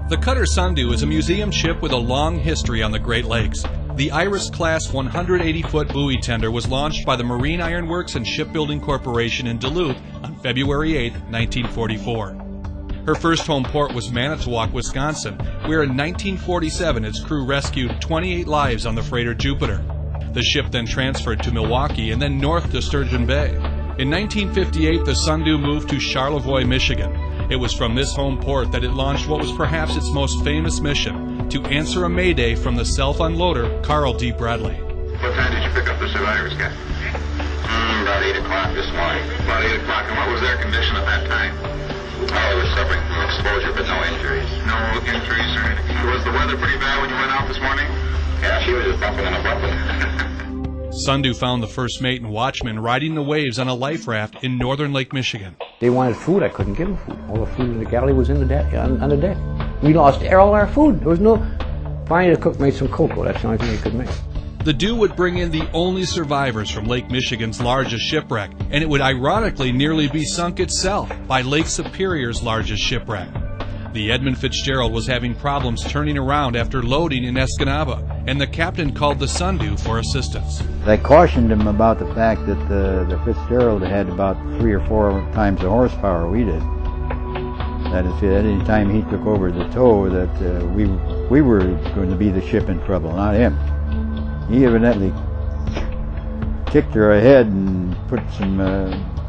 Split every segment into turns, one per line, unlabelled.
The cutter Sundew is a museum ship with a long history on the Great Lakes. The Iris-class 180-foot buoy tender was launched by the Marine Iron Works and Shipbuilding Corporation in Duluth on February 8, 1944. Her first home port was Manitowoc, Wisconsin, where in 1947 its crew rescued 28 lives on the freighter Jupiter. The ship then transferred to Milwaukee and then north to Sturgeon Bay. In 1958, the Sundew moved to Charlevoix, Michigan. It was from this home port that it launched what was perhaps its most famous mission, to answer a mayday from the self-unloader Carl D. Bradley.
What time did you pick up the survivors, Capt? About 8 o'clock this morning. About 8 o'clock, and what was their condition at that time? Oh, they were suffering from exposure, but no injuries. No injuries or anything? Was the weather pretty bad when you went out this morning? Yeah, she was just bumping and a bumping.
Sundew found the first mate and watchman riding the waves on a life raft in northern Lake Michigan.
They wanted food. I couldn't give them food. All the food in the galley was in the deck, on the deck. We lost all our food. There was no... Finally, the cook made some cocoa. That's the only thing they could make.
The Dew would bring in the only survivors from Lake Michigan's largest shipwreck, and it would ironically nearly be sunk itself by Lake Superior's largest shipwreck. The Edmund Fitzgerald was having problems turning around after loading in Escanaba, and the captain called the Sundew for assistance.
I cautioned him about the fact that the Fitzgerald had about 3 or 4 times the horsepower we did. That is, at any time he took over the tow, that we were going to be the ship in trouble, not him. He evidently kicked her ahead and put some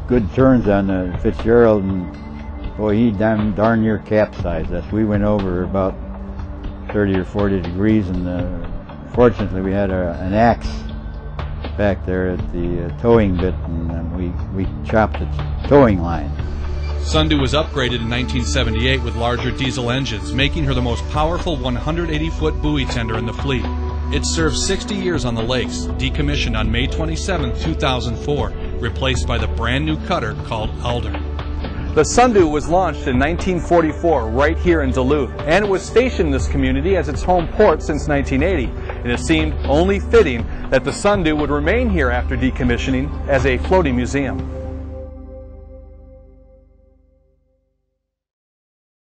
good turns on the Fitzgerald, and boy, he darn near capsized us. We went over about 30 or 40 degrees, and fortunately we had an axe back there at the towing bit, and we chopped the towing line.
Sundew was upgraded in 1978 with larger diesel engines, making her the most powerful 180-foot buoy tender in the fleet. It served 60 years on the lakes, decommissioned on May 27, 2004, replaced by the brand new cutter called Alder. The Sundew was launched in 1944 right here in Duluth, and it was stationed in this community as its home port since 1980. And it seemed only fitting that the Sundew would remain here after decommissioning as a floating museum.